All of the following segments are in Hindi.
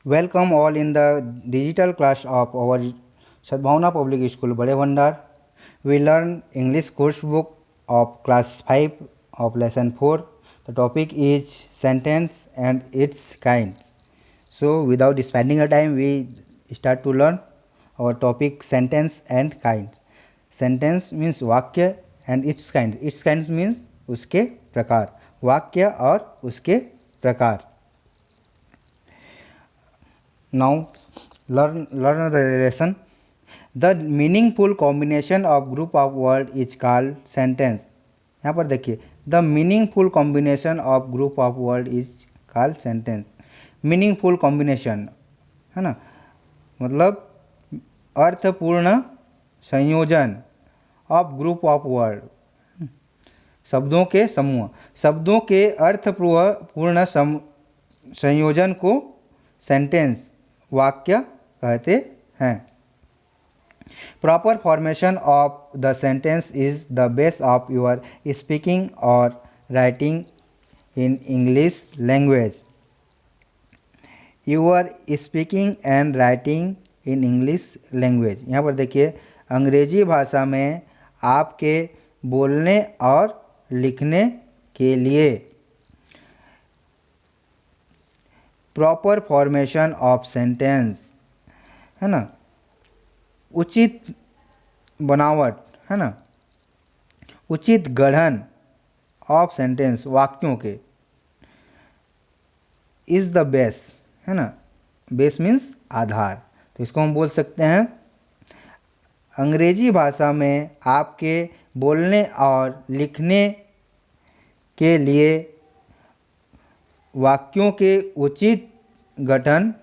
Welcome all in the digital class of our Sadbhavana Public School Bade Bhandar. We learn English course book of class 5 of lesson 4. The topic is sentence and its kinds. So without spending a time, we start to learn our topic sentence and kind. Sentence means वाक्य and its kind. Its kind means उसके प्रकार. वाक्य और उसके प्रकार. Now learn the relation. The meaningful combination of group of word is called sentence. यहाँ पर देखिए the meaningful combination of group of word is called sentence. meaningful combination है ना, मतलब अर्थपूर्ण संयोजन ऑफ ग्रुप ऑफ वर्ड, शब्दों के समूह, शब्दों के अर्थपूर्ण संयोजन को सेंटेंस वाक्य कहते हैं. Proper formation of the sentence is the base of your speaking और writing in English language. Your speaking and writing in English language. यहाँ पर देखिए अंग्रेजी भाषा में आपके बोलने और लिखने के लिए प्रॉपर फॉर्मेशन ऑफ सेंटेंस है ना, उचित बनावट है ना, उचित गढ़न ऑफ सेंटेंस वाक्यों के इज द बेस है ना. बेस मीन्स आधार. तो इसको हम बोल सकते हैं अंग्रेजी भाषा में आपके बोलने और लिखने के लिए वाक्यों के उचित गठन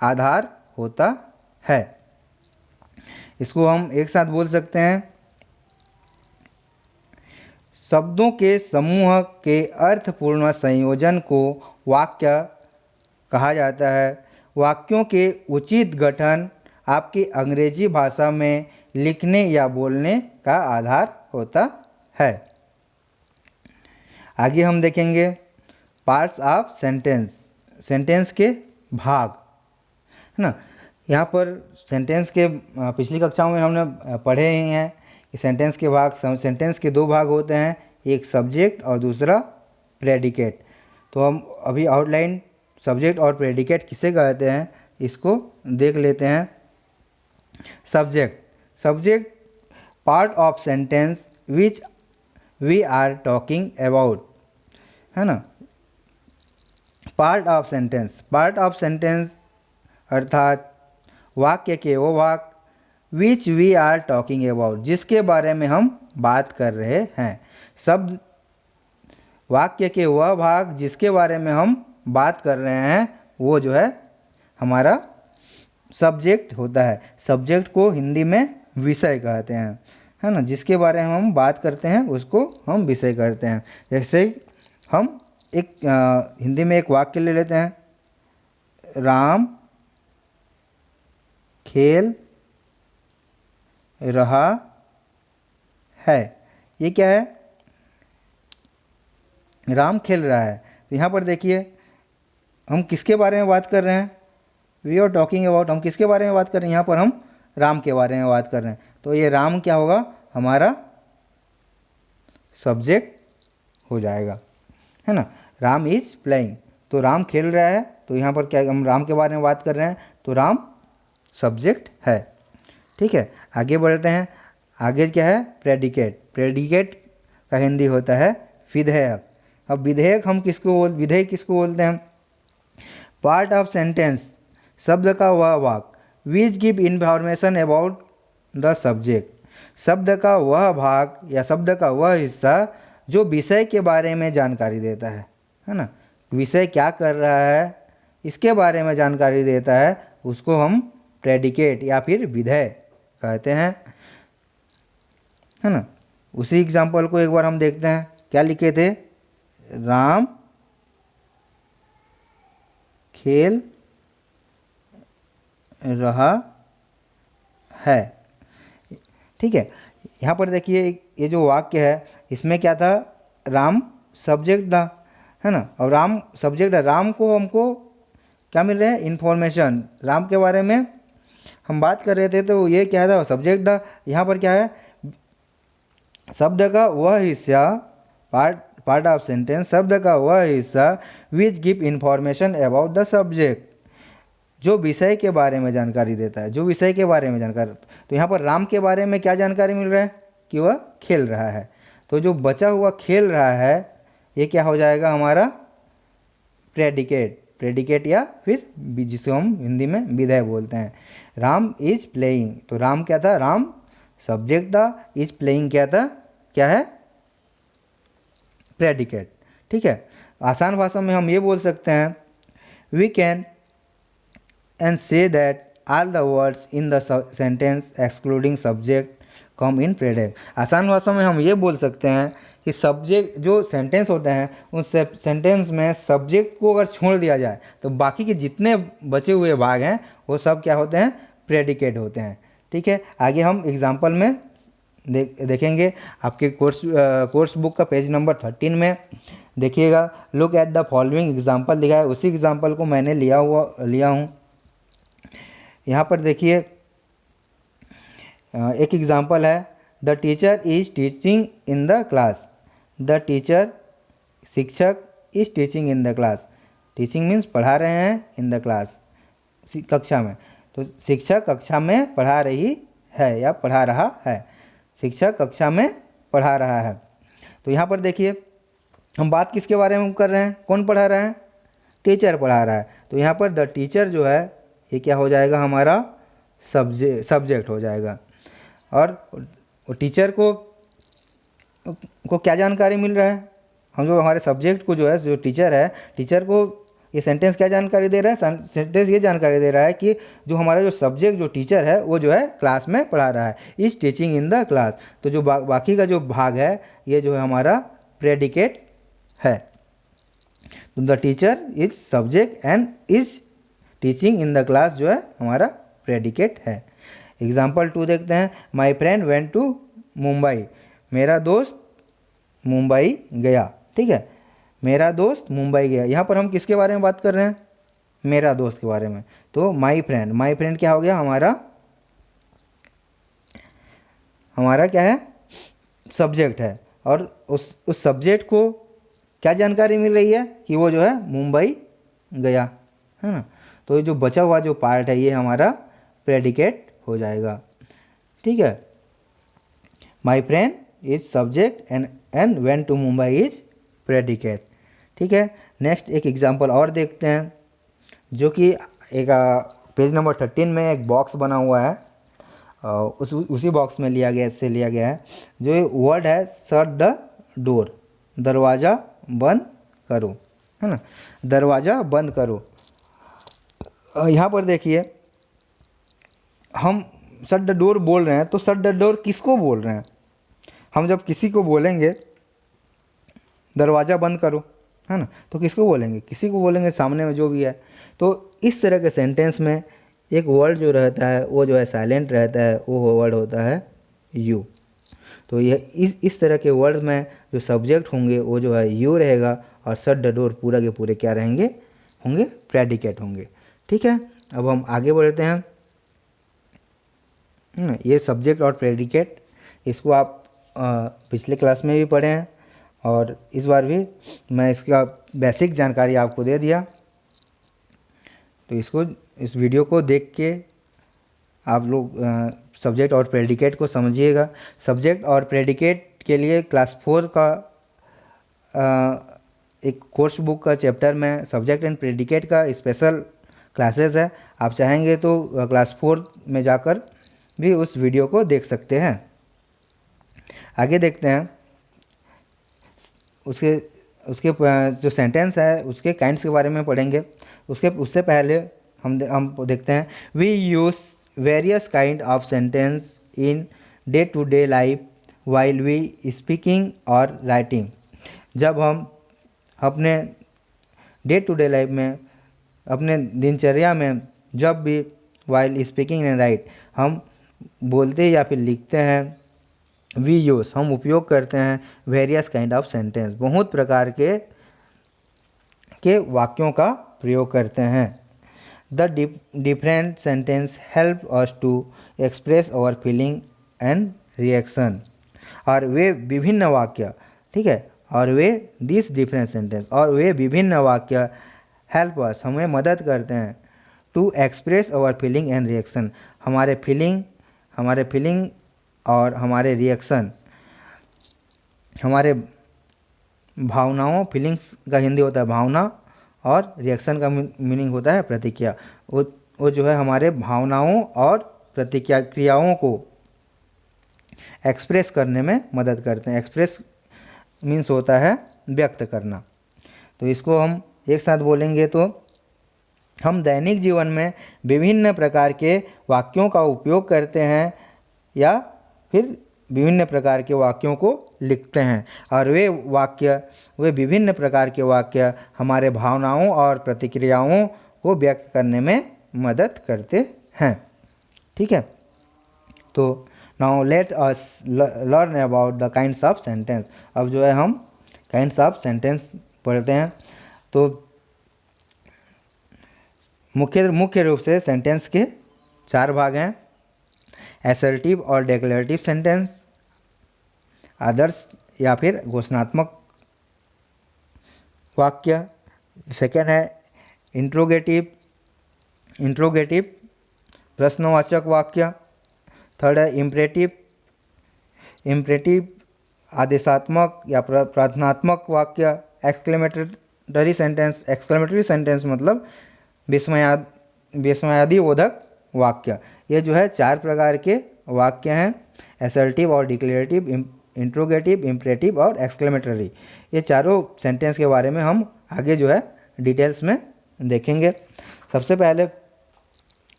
आधार होता है. इसको हम एक साथ बोल सकते हैं शब्दों के समूह के अर्थपूर्ण संयोजन को वाक्य कहा जाता है. वाक्यों के उचित गठन आपकी अंग्रेजी भाषा में लिखने या बोलने का आधार होता है. आगे हम देखेंगे पार्ट्स ऑफ सेंटेंस, सेंटेंस के भाग है ना. यहाँ पर सेंटेंस के पिछली कक्षाओं में हमने पढ़े ही हैं कि सेंटेंस के भाग, सेंटेंस के दो भाग होते हैं, एक सब्जेक्ट और दूसरा प्रेडिकेट. तो हम अभी आउटलाइन सब्जेक्ट और प्रेडिकेट किसे कहते हैं इसको देख लेते हैं. Subject part of sentence which we are talking about है ना. पार्ट ऑफ सेंटेंस अर्थात वाक्य के वो भाग which we are talking about, जिसके बारे में हम बात कर रहे हैं. शब्द वाक्य के वह भाग जिसके बारे में हम बात कर रहे हैं वो जो है हमारा सब्जेक्ट होता है. सब्जेक्ट को हिंदी में विषय कहते हैं है ना. जिसके बारे में हम बात करते हैं उसको हम विषय कहते हैं. जैसे हम एक हिंदी में एक वाक्य ले लेते हैं, राम खेल रहा है. ये क्या है, राम खेल रहा है. तो यहाँ पर देखिए हम किसके बारे में बात कर रहे हैं, वी आर टॉकिंग अबाउट. हम किसके बारे में बात कर रहे हैं, यहाँ पर हम राम के बारे में बात कर रहे हैं. तो ये राम क्या होगा, हमारा सब्जेक्ट हो जाएगा है ना. राम इज प्लेइंग, तो राम खेल रहा है. तो यहाँ पर क्या, हम राम के बारे में बात कर रहे हैं तो राम सब्जेक्ट है. ठीक है, आगे बढ़ते हैं. आगे क्या है, प्रेडिकेट का हिंदी होता है विधेयक. अब विधेयक विधेयक किसको बोलते हैं, पार्ट ऑफ सेंटेंस शब्द का वह भाग which give information about the subject. शब्द का वह भाग या शब्द का वह हिस्सा जो विषय के बारे में जानकारी देता है ना. विषय क्या कर रहा है इसके बारे में जानकारी देता है, उसको हम प्रेडिकेट या फिर विधेय कहते हैं है ना. उसी एग्जाम्पल को एक बार हम देखते हैं. क्या लिखे थे, राम खेल रहा है. ठीक है, यहाँ पर देखिए ये जो वाक्य है इसमें क्या था, राम सब्जेक्ट था है ना. और राम सब्जेक्ट है, राम को हमको क्या मिल रहा है, इन्फॉर्मेशन। राम के बारे में हम बात कर रहे थे, तो ये क्या था, सब्जेक्ट था। यहाँ पर क्या है, शब्द का वह हिस्सा, पार्ट ऑफ सेंटेंस, शब्द का वह हिस्सा which give information about the subject, जो विषय के बारे में जानकारी देता है, जो विषय के बारे में जानकारी। तो यहाँ पर राम के बारे में क्या जानकारी मिल रहा है कि वह खेल रहा है। तो जो बचा हुआ खेल रहा है, ये क्या हो जाएगा हमारा, प्रेडिकेट या फिर जिसको हम हिंदी में विधेय बोलते हैं। राम इज प्लेइंग, तो राम क्या था, राम सब्जेक्ट था, इज प्लेइंग क्या था, क्या है, प्रेडिकेट। ठीक है, आसान भाषा में हम ये बोल सकते हैं, we can and say that all the words in the sentence excluding subject come in predicate. आसान भाषा में हम ये बोल सकते हैं कि सब्जेक्ट, जो सेंटेंस होते हैं उन सेंटेंस में सब्जेक्ट को अगर छोड़ दिया जाए तो बाकी के जितने बचे हुए भाग हैं वो सब क्या होते हैं, प्रेडिकेट होते हैं। ठीक है, आगे हम एग्जाम्पल में देखेंगे। आपके कोर्स बुक का पेज नंबर 13 में देखिएगा, look at the following example दिखा है, उसी एग्जाम्पल को मैंने लिया हूँ। यहाँ पर देखिए एक एग्जाम्पल है, the teacher is teaching in the class. The teacher, शिक्षक, is teaching in the class. Teaching means पढ़ा रहे हैं, इन द क्लास कक्षा में। तो शिक्षक कक्षा में पढ़ा रही है या पढ़ा रहा है, शिक्षक कक्षा में पढ़ा रहा है। तो यहाँ पर देखिए हम बात किसके बारे में कर रहे हैं, कौन पढ़ा रहा है, टीचर पढ़ा रहा है। तो यहाँ पर द टीचर जो है ये क्या हो जाएगा, हमारा सब्जेक्ट हो जाएगा। और टीचर को क्या जानकारी मिल रहा है, हम जो हमारे सब्जेक्ट को जो है, जो टीचर है, टीचर को ये सेंटेंस क्या जानकारी दे रहा है, सेंटेंस ये जानकारी दे रहा है कि जो हमारा जो सब्जेक्ट, जो टीचर है, वो जो है क्लास में पढ़ा रहा है, is teaching in the class. तो जो बाकी का जो भाग है ये जो है हमारा प्रेडिकेट है। तो the teacher is subject and is teaching in the class जो है हमारा प्रेडिकेट है। एग्जाम्पल 2 देखते हैं, my friend went to Mumbai. मेरा दोस्त मुंबई गया। ठीक है, मेरा दोस्त मुंबई गया। यहाँ पर हम किसके बारे में बात कर रहे हैं, मेरा दोस्त के बारे में। तो माई फ्रेंड क्या हो गया, हमारा क्या है, सब्जेक्ट है। और उस सब्जेक्ट को क्या जानकारी मिल रही है कि वो जो है मुंबई गया, है ना। तो ये जो बचा हुआ जो पार्ट है ये हमारा प्रेडिकेट हो जाएगा। ठीक है, my friend is subject and went to Mumbai is predicate. ठीक है, नेक्स्ट एक एग्जांपल और देखते हैं, जो कि एक पेज नंबर 13 में एक बॉक्स बना हुआ है, उसी बॉक्स में लिया गया है। जो वर्ड है शट द डोर, दरवाज़ा बंद करो, है ना, दरवाज़ा बंद करो। यहाँ पर देखिए हम शट द डोर बोल रहे हैं, तो शट द डोर किसको बोल रहे हैं, हम जब किसी को बोलेंगे दरवाज़ा बंद करो, है ना, तो किसको बोलेंगे, किसी को बोलेंगे, सामने में जो भी है। तो इस तरह के सेंटेंस में एक वर्ड जो रहता है वो जो है साइलेंट रहता है, वो वर्ड होता है यू। तो यह इस तरह के वर्ड में जो सब्जेक्ट होंगे वो जो है यू रहेगा, और शट द डोर पूरा के पूरे क्या होंगे प्रेडिकेट होंगे। ठीक है, अब हम आगे बढ़ते हैं। ये सब्जेक्ट और प्रेडिकेट, इसको आप पिछले क्लास में भी पढ़े हैं, और इस बार भी मैं इसका बेसिक जानकारी आपको दे दिया। तो इस वीडियो को देख के आप लोग सब्जेक्ट और प्रेडिकेट को समझिएगा। सब्जेक्ट और प्रेडिकेट के लिए क्लास 4 का एक कोर्स बुक का चैप्टर में सब्जेक्ट एंड प्रेडिकेट का स्पेशल क्लासेस है। आप चाहेंगे तो क्लास 4 में जाकर भी उस वीडियो को देख सकते हैं। आगे देखते हैं, उसके जो सेंटेंस है उसके काइंड्स के बारे में पढ़ेंगे। उससे पहले हम देखते हैं, we use various kind of sentence in day to day life while we speaking और राइटिंग। जब हम अपने डे टू डे लाइफ में, अपने दिनचर्या में, जब भी वाइल स्पीकिंग एंड राइट हम बोलते या फिर लिखते हैं, वी यूज़ हम उपयोग करते हैं वेरियस काइंड ऑफ सेंटेंस, बहुत प्रकार के वाक्यों का प्रयोग करते हैं। The different sentence help us to express our feeling and reaction. और वे विभिन्न वाक्य, ठीक है, और वे दिस डिफरेंट सेंटेंस, और वे विभिन्न वाक्य हेल्प अस, हमें मदद करते हैं, to express our feeling and reaction, हमारे फीलिंग और हमारे रिएक्शन, हमारे भावनाओं, फीलिंग्स का हिंदी होता है भावना, और रिएक्शन का मीनिंग होता है प्रतिक्रिया। वो जो है हमारे भावनाओं और प्रतिक्रिया क्रियाओं को एक्सप्रेस करने में मदद करते हैं। एक्सप्रेस मीन्स होता है व्यक्त करना। तो इसको हम एक साथ बोलेंगे तो हम दैनिक जीवन में विभिन्न प्रकार के वाक्यों का उपयोग करते हैं या फिर विभिन्न प्रकार के वाक्यों को लिखते हैं, और वे विभिन्न प्रकार के वाक्य हमारे भावनाओं और प्रतिक्रियाओं को व्यक्त करने में मदद करते हैं। ठीक है, तो now let us learn about the kinds of sentence. अब जो है हम काइंड्स ऑफ सेंटेंस पढ़ते हैं। तो मुख्य रूप से सेंटेंस के 4 भाग हैं: असर्टिव और डिक्लेरेटिव सेंटेंस, आदर्श या फिर घोषणात्मक वाक्य। सेकेंड है इंट्रोगेटिव प्रश्नवाचक वाक्य। थर्ड है इम्परेटिव आदेशात्मक या प्रार्थनात्मक वाक्य। एक्सक्लेमेटरी सेंटेंस मतलब विस्मयादिबोधक वाक्य। ये जो है 4 प्रकार के वाक्य हैं: असर्टिव और डिक्लेरेटिव, इंट्रोगेटिव, इम्परेटिव और एक्सक्लेमेटरी। ये चारों सेंटेंस के बारे में हम आगे जो है डिटेल्स में देखेंगे। सबसे पहले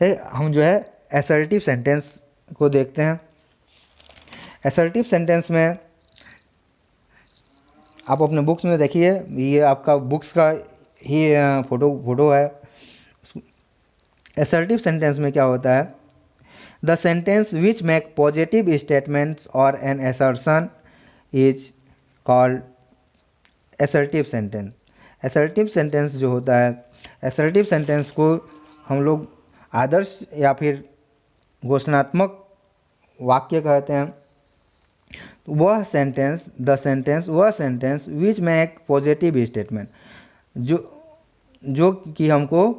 हम जो है असर्टिव सेंटेंस को देखते हैं। असर्टिव सेंटेंस में आप अपने बुक्स में देखिए, ये आपका बुक्स का ही फोटो है। असर्टिव सेंटेंस में क्या होता है? The sentence which make positive statements और an assertion is called assertive sentence. Assertive sentence जो होता है, असर्टिव सेंटेंस को हम लोग आदर्श या फिर घोषणात्मक वाक्य कहते हैं। वह sentence which make positive statement, जो कि हमको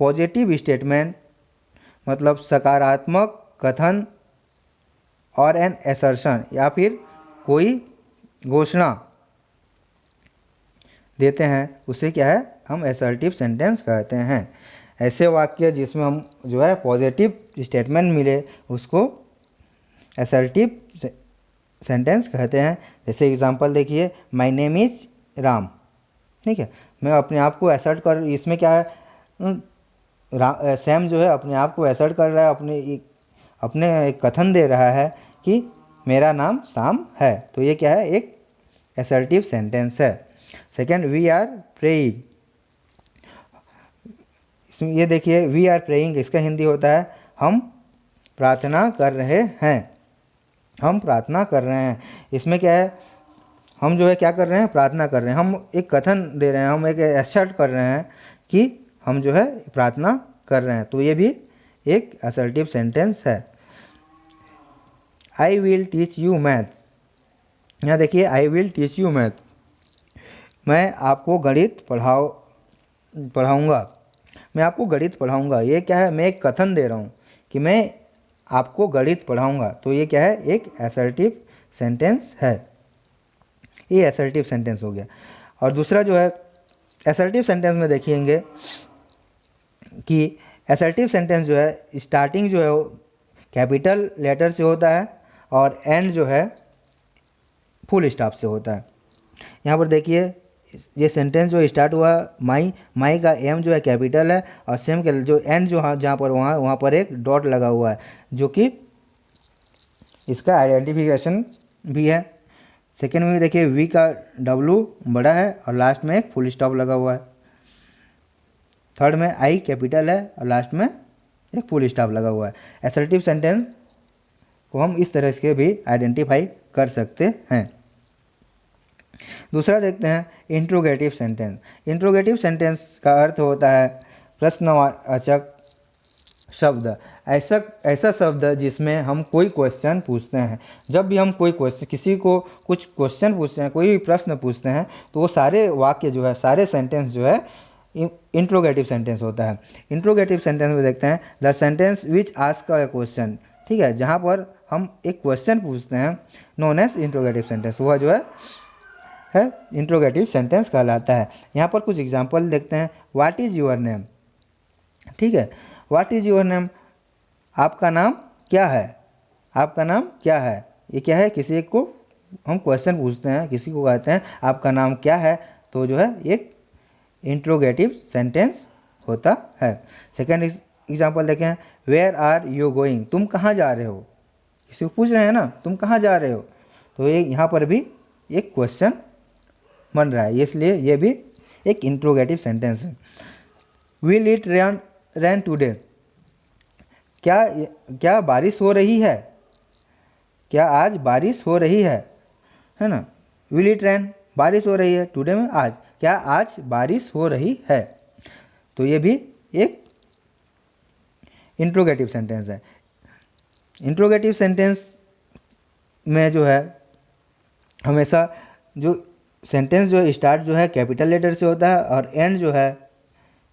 पॉजिटिव स्टेटमेंट मतलब सकारात्मक कथन और एन असर्शन या फिर कोई घोषणा देते हैं, उसे क्या है, हम असर्टिव सेंटेंस कहते हैं। ऐसे वाक्य जिसमें हम जो है पॉजिटिव स्टेटमेंट मिले उसको असर्टिव सेंटेंस कहते हैं। जैसे एग्जांपल देखिए, माय नेम इज राम। ठीक है, मैं अपने आप को असर्ट कर, इसमें क्या है, सैम जो है अपने आप को असर्ट कर रहा है, अपने एक कथन दे रहा है कि मेरा नाम शाम है। तो ये क्या है, एक असर्टिव सेंटेंस है। Second, we are praying. इसमें ये देखिए, वी आर प्रेइंग, इसका हिंदी होता है हम प्रार्थना कर रहे हैं। हम प्रार्थना कर रहे हैं। इसमें क्या है, हम जो है क्या कर रहे हैं, प्रार्थना कर रहे हैं। हम एक कथन दे रहे हैं, हम एक असर्ट कर रहे हैं कि हम जो है प्रार्थना कर रहे हैं। तो ये भी एक असर्टिव सेंटेंस है। I will teach you maths. यहाँ देखिए, I will teach you math, मैं आपको गणित पढ़ाऊँगा। मैं आपको गणित पढ़ाऊँगा। ये क्या है, मैं एक कथन दे रहा हूँ कि मैं आपको गणित पढ़ाऊँगा। तो ये क्या है, एक असर्टिव सेंटेंस है। ये असर्टिव सेंटेंस हो गया। और दूसरा जो है असर्टिव सेंटेंस में देखेंगे कि असर्टिव सेंटेंस जो है स्टार्टिंग जो है वो कैपिटल लेटर से होता है और एंड जो है फुल स्टॉप से होता है। यहाँ पर देखिए, ये सेंटेंस जो स्टार्ट हुआ माई का एम जो है कैपिटल है और सेम के जो एंड जो जहाँ पर वहाँ पर एक डॉट लगा हुआ है, जो कि इसका आइडेंटिफिकेशन भी है। सेकेंड में भी देखिए, वी का डब्लू बड़ा है और लास्ट में एक फुल स्टॉप लगा हुआ है। थर्ड में आई कैपिटल है और लास्ट में एक फुल स्टॉप लगा हुआ है। असर्टिव सेंटेंस को हम इस तरह से भी आइडेंटिफाई कर सकते हैं। दूसरा देखते हैं इंट्रोगेटिव सेंटेंस। इंट्रोगेटिव सेंटेंस का अर्थ होता है प्रश्नवाचक शब्द, ऐसा ऐसा शब्द जिसमें हम कोई क्वेश्चन पूछते हैं। जब भी हम कोई क्वेश्चन, किसी को कुछ क्वेश्चन पूछते हैं, कोई भी प्रश्न पूछते हैं, तो वो सारे वाक्य जो है, सारे सेंटेंस जो है इंट्रोगेटिव सेंटेंस होता है। इंट्रोगेटिव सेंटेंस में देखते हैं the sentence which ask a question, ठीक है, जहाँ पर हम एक क्वेश्चन पूछते हैं, नोन एज इंट्रोगेटिव सेंटेंस, वह जो है इंट्रोगेटिव सेंटेंस कहलाता है। यहाँ पर कुछ एग्जाम्पल देखते हैं। व्हाट इज़ योर नेम, ठीक है, व्हाट इज़ योर नेम, आपका नाम क्या है, आपका नाम क्या है। ये क्या है, किसी एक को हम क्वेश्चन पूछते हैं, किसी को कहते हैं आपका नाम क्या है, तो जो है एक इंट्रोगेटिव सेंटेंस होता है। सेकेंड एग्जाम्पल देखें, वेयर आर यू गोइंग, तुम कहाँ जा रहे हो, किसी को पूछ रहे हैं ना, तुम कहाँ जा रहे हो, तो ये यहाँ पर भी एक क्वेश्चन बन रहा है, इसलिए ये भी एक इंट्रोगेटिव सेंटेंस है। विल इट रेन टुडे, क्या बारिश हो रही है, क्या आज बारिश हो रही है ना। विल इट रेन, बारिश हो रही है, टुडे में आज, क्या आज बारिश हो रही है, तो ये भी एक इंट्रोगेटिव सेंटेंस है। इंट्रोगेटिव सेंटेंस में जो है हमेशा जो सेंटेंस जो है स्टार्ट जो है कैपिटल लेटर से होता है और एंड जो है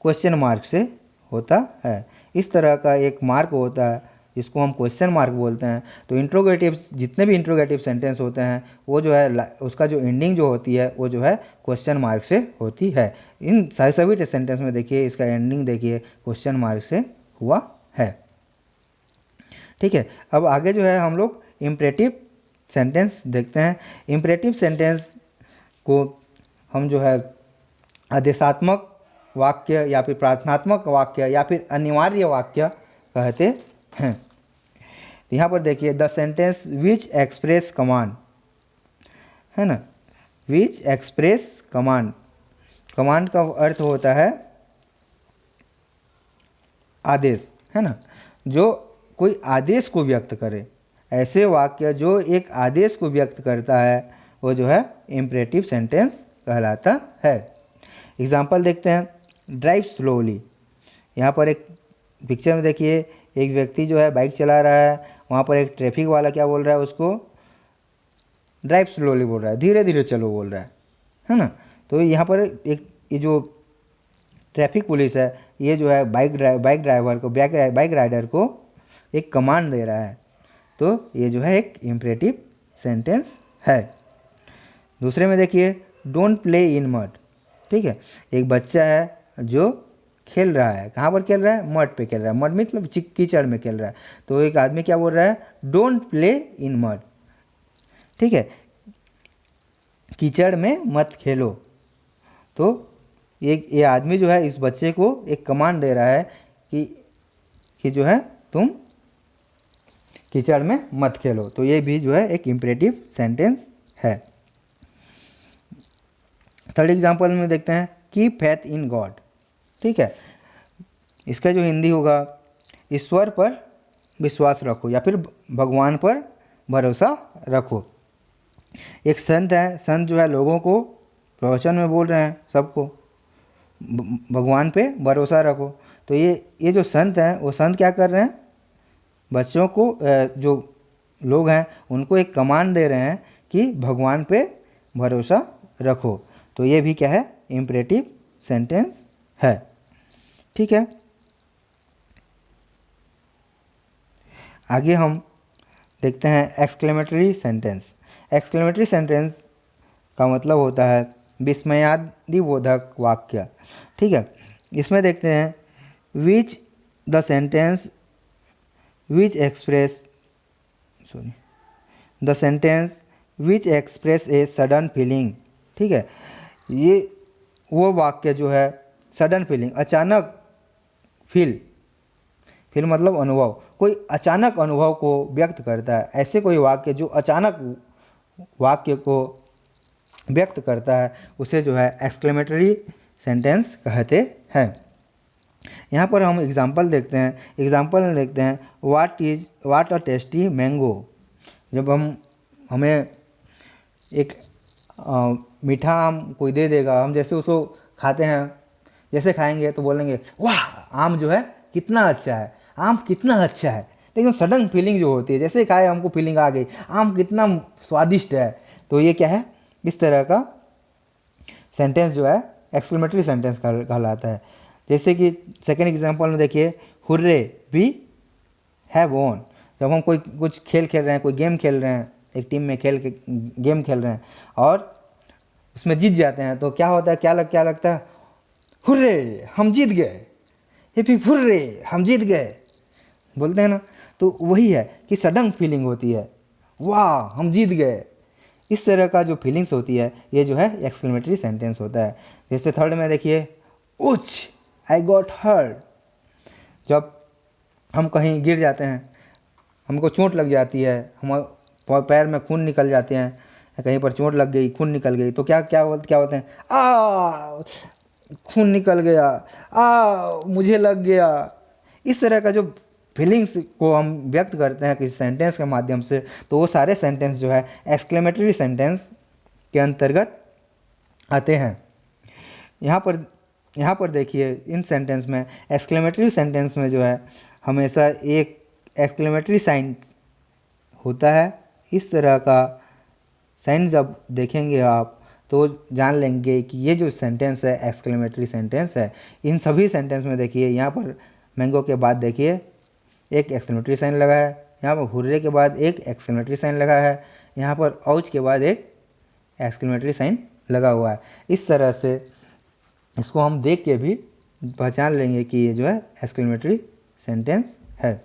क्वेश्चन मार्क से होता है। इस तरह का एक मार्क होता है जिसको हम क्वेश्चन मार्क बोलते हैं। तो इंट्रोगेटिव, जितने भी इंट्रोगेटिव सेंटेंस होते हैं वो जो है उसका जो एंडिंग जो होती है वो जो है क्वेश्चन मार्क से होती है। इन सभी सेंटेंस में देखिए इसका एंडिंग देखिए क्वेश्चन मार्क से हुआ है, ठीक है। अब आगे जो है हम लोग इम्परेटिव सेंटेंस देखते हैं। इम्परेटिव सेंटेंस को हम जो है आदेशात्मक वाक्य या फिर प्रार्थनात्मक वाक्य या फिर अनिवार्य वाक्य कहते हैं। यहाँ पर देखिए the sentence which express command, है ना, विच एक्सप्रेस कमांड, कमांड का अर्थ होता है आदेश, है ना, जो कोई आदेश को व्यक्त करे। ऐसे वाक्य जो एक आदेश को व्यक्त करता है वो जो है इम्परेटिव सेंटेंस कहलाता है। एग्जाम्पल देखते हैं, ड्राइव स्लोली, यहाँ पर एक पिक्चर में देखिए एक व्यक्ति जो है बाइक चला रहा है, वहाँ पर एक ट्रैफिक वाला क्या बोल रहा है, उसको ड्राइव स्लोली बोल रहा है, धीरे धीरे चलो बोल रहा है ना। तो यहाँ पर एक ये जो ट्रैफिक पुलिस है ये जो है बाइक ड्राइवर को, बाइक राइडर को एक कमांड दे रहा है, तो ये जो है एक इम्परेटिव सेंटेंस है। दूसरे में देखिए डोंट प्ले इन मड, ठीक है, एक बच्चा है जो खेल रहा है, कहाँ पर खेल रहा है, मड पे खेल रहा है, मड मतलब कीचड़ में खेल रहा है, तो एक आदमी क्या बोल रहा है, डोंट प्ले इन मड, ठीक है, कीचड़ में मत खेलो। तो ये आदमी जो है इस बच्चे को एक कमांड दे रहा है कि जो है तुम कीचड़ में मत खेलो, तो ये भी जो है एक इम्परेटिव सेंटेंस है। थर्ड एग्जाम्पल में देखते हैं कीप फैथ इन गॉड, ठीक है, इसका जो हिंदी होगा ईश्वर पर विश्वास रखो या फिर भगवान पर भरोसा रखो। एक संत है, संत जो है लोगों को प्रवचन में बोल रहे हैं सबको भगवान पे भरोसा रखो। तो ये जो संत हैं वो संत क्या कर रहे हैं, बच्चों को जो लोग हैं उनको एक कमांड दे रहे हैं कि भगवान पे भरोसा रखो। तो ये भी क्या है, इम्परेटिव सेंटेंस है, ठीक है। आगे हम देखते हैं एक्सक्लेमेटरी सेंटेंस। एक्सक्लेमेटरी सेंटेंस का मतलब होता है विस्मयादिबोधक वाक्य, ठीक है। इसमें देखते हैं which the sentence which express the sentence which express a sudden feeling, ठीक है, ये वो वाक्य जो है सडन फीलिंग, अचानक फील मतलब अनुभव, कोई अचानक अनुभव को व्यक्त करता है। ऐसे कोई वाक्य जो अचानक वाक्य को व्यक्त करता है उसे जो है एक्सक्लेमेटरी सेंटेंस कहते हैं। यहाँ पर हम एग्जाम्पल देखते हैं। एग्जाम्पल में देखते हैं व्हाट अ टेस्टी मैंगो। जब हमें एक मीठा आम कोई दे देगा, हम जैसे उसको खाते हैं जैसे खाएंगे तो बोलेंगे वाह आम जो है कितना अच्छा है, आम कितना अच्छा है। लेकिन सडन फीलिंग जो होती है, जैसे खाए हमको फीलिंग आ गई आम कितना स्वादिष्ट है, तो ये क्या है, इस तरह का सेंटेंस जो है एक्सक्लेमेटरी सेंटेंस कहलाता है। जैसे कि सेकेंड एग्जांपल में देखिए, हुर्रे वी हैव वॉन। जब हम कोई कुछ खेल खेल रहे हैं, कोई गेम खेल रहे हैं, एक टीम में खेल के गेम खेल रहे हैं और उसमें जीत जाते हैं, तो क्या होता है, क्या लगता है, हुर्रे हम जीत गए, हिपी हुर्रे हम जीत गए बोलते हैं ना। तो वही है कि सडन फीलिंग होती है, वाह हम जीत गए। इस तरह का जो फीलिंग्स होती है ये जो है एक्सक्लेमेटरी सेंटेंस होता है। जैसे थर्ड में देखिए, उच आई गॉट हर्ट। जब हम कहीं गिर जाते हैं, हमको चोट लग जाती है, हम पैर में खून निकल जाते हैं, कहीं पर चोट लग गई, खून निकल गई, तो क्या होते हैं, आ खून निकल गया, मुझे लग गया। इस तरह का जो फीलिंग्स को हम व्यक्त करते हैं किसी सेंटेंस के माध्यम से, तो वो सारे सेंटेंस जो है एक्सक्लेमेटरी सेंटेंस के अंतर्गत आते हैं। यहाँ पर देखिए इन सेंटेंस में, एक्सक्लेमेटरी सेंटेंस में जो है हमेशा एक एक्सक्लेमेटरी साइन होता है। इस तरह का साइन जब देखेंगे आप तो जान लेंगे कि ये जो सेंटेंस है एक्सक्लेमेटरी सेंटेंस है। इन सभी सेंटेंस में देखिए, यहाँ पर मैंगो के बाद देखिए एक एक्सक्लेमेटरी साइन लगा है, यहाँ पर हुर्रे के बाद एक एक्सक्लेमेटरी साइन लगा है, यहाँ पर औच के बाद एक एक्सक्लेमेटरी साइन लगा हुआ है। इस तरह से इसको हम देख के भी पहचान लेंगे कि ये जो है एक्सक्लेमेटरी सेंटेंस है।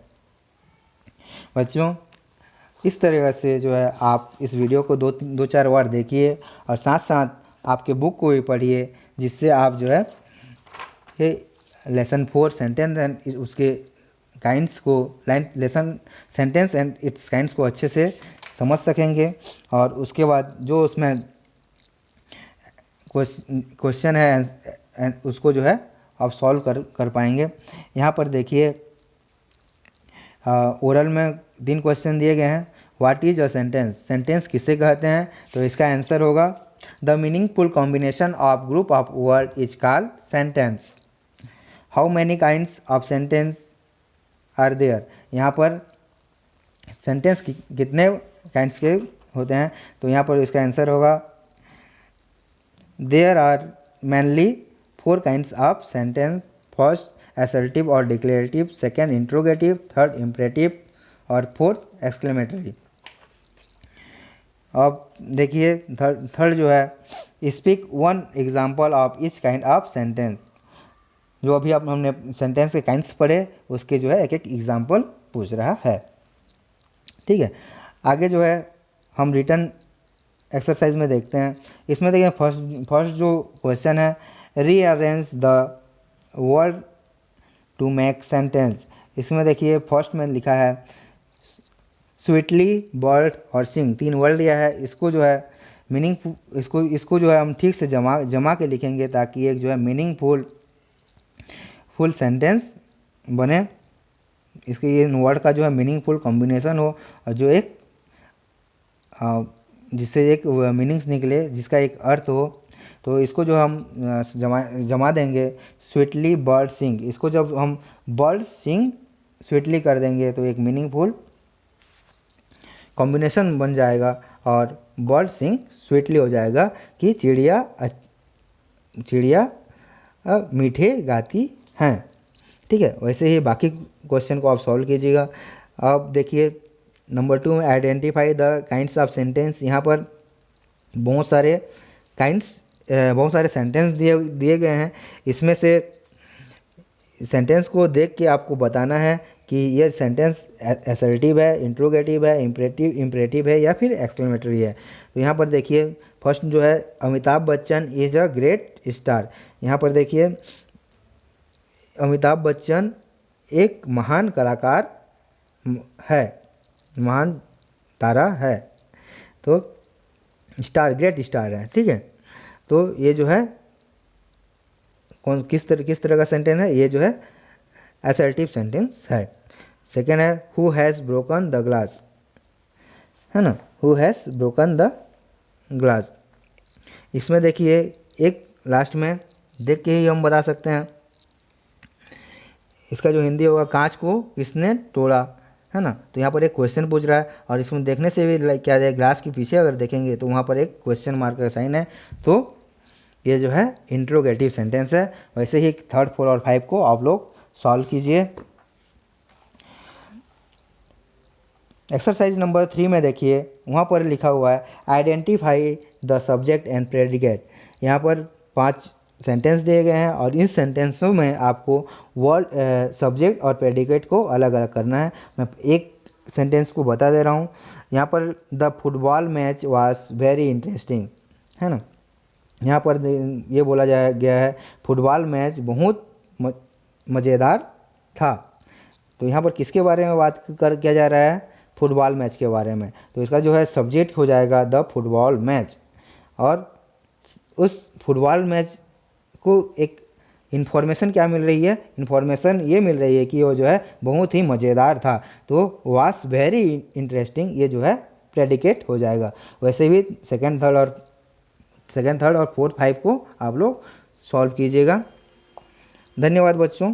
बच्चों, इस तरह से जो है आप इस वीडियो को दो चार बार देखिए और साथ साथ आपके बुक को भी पढ़िए, जिससे आप जो है ये लेसन 4 सेंटेंस एंड उसके काइंड्स को, lesson sentence and it's kinds को अच्छे से समझ सकेंगे। और उसके बाद जो उसमें क्वेश्चन है उसको जो है आप सॉल्व कर पाएंगे। यहाँ पर देखिए ओरल में 3 क्वेश्चन दिए गए हैं। What is a sentence, sentence किसे कहते हैं, तो इसका आंसर होगा the meaningful combination of group of word is called sentence. How many kinds of sentence are there, यहाँ पर सेंटेंस कितने काइंड्स के होते हैं, तो यहाँ पर इसका आंसर होगा there are mainly 4 kinds of sentence. First assertive और declarative, second interrogative, third imperative और फोर्थ एक्सक्लेमेटरी। अब देखिए थर्ड जो है, speak 1 example of each kind of sentence. जो अभी अब हमने सेंटेंस के काइंड्स पढ़े उसके जो है एक एक एग्जाम्पल पूछ रहा है। ठीक है, आगे जो है हम रिटर्न एक्सरसाइज में देखते हैं। इसमें देखिए फर्स्ट जो क्वेश्चन है, rearrange the word to make sentence. इसमें देखिए फर्स्ट में लिखा है स्वीटली, बर्ड और सिंग, 3 वर्ड दिया है। इसको जो है मीनिंग इसको जो है हम ठीक से जमा के लिखेंगे ताकि एक जो है मीनिंगफुल सेंटेंस बने। इसके ये वर्ड का जो है मीनिंगफुल कॉम्बिनेशन हो और जो एक जिससे एक मीनिंग्स निकले, जिसका एक अर्थ हो। तो इसको जो हम जमा देंगे स्वीटली बर्ड सिंग। इसको जब हम बर्ड सिंग स्वीटली कर देंगे तो एक मीनिंगफुल कॉम्बिनेशन बन जाएगा और बर्ड सिंग स्वीटली हो जाएगा कि चिड़िया मीठे गाती हैं। ठीक है, वैसे ही बाकी क्वेश्चन को आप सॉल्व कीजिएगा। अब देखिए नंबर 2 में identify the kinds of sentence. यहाँ पर बहुत सारे सेंटेंस दिए गए हैं। इसमें से सेंटेंस को देख के आपको बताना है कि ये सेंटेंस असर्टिव है, इंट्रोगेटिव है, इम्परेटिव है या फिर एक्सक्लेमेटरी है। तो यहाँ पर देखिए फर्स्ट जो है, Amitabh Bachchan is a great star. यहाँ पर देखिए अमिताभ बच्चन एक महान कलाकार है, महान तारा है। तो स्टार ग्रेट स्टार है। ठीक है, तो ये जो है किस तरह का सेंटेंस है, ये जो है असर्टिव सेंटेंस है। सेकेंड है who has broken the glass, है ना, who has broken the glass. इसमें देखिए एक लास्ट में देख के ही हम बता सकते हैं। इसका जो हिंदी होगा, कांच को किसने तोड़ा, है ना। तो यहाँ पर एक क्वेश्चन पूछ रहा है, और इसमें देखने से भी क्या है, ग्लास के पीछे अगर देखेंगे तो वहाँ पर एक क्वेश्चन मार्क का साइन है, तो ये जो है इंट्रोगेटिव सेंटेंस है। वैसे ही 3, 4 और 5 को आप लोग सॉल्व कीजिए। एक्सरसाइज नंबर 3 में देखिए, वहाँ पर लिखा हुआ है identify the subject and predicate. यहाँ पर 5 सेंटेंस दिए गए हैं, और इन सेंटेंसों में आपको वर्ड, सब्जेक्ट और प्रेडिकेट को अलग अलग करना है। मैं एक सेंटेंस को बता दे रहा हूँ। यहाँ पर the football match was very interesting, है ना। यहाँ पर ये बोला गया है फुटबॉल मैच बहुत मज़ेदार था। तो यहाँ पर किसके बारे में बात किया जा रहा है, फुटबॉल मैच के बारे में। तो इसका जो है सब्जेक्ट हो जाएगा द फुटबॉल मैच, और उस फुटबॉल मैच को एक इन्फॉर्मेशन क्या मिल रही है, इन्फॉर्मेशन ये मिल रही है कि वो जो है बहुत ही मज़ेदार था। तो वाज वेरी इंटरेस्टिंग ये जो है प्रेडिकेट हो जाएगा। वैसे भी सेकंड, थर्ड और फोर्थ 5 को आप लोग सॉल्व कीजिएगा। धन्यवाद बच्चों।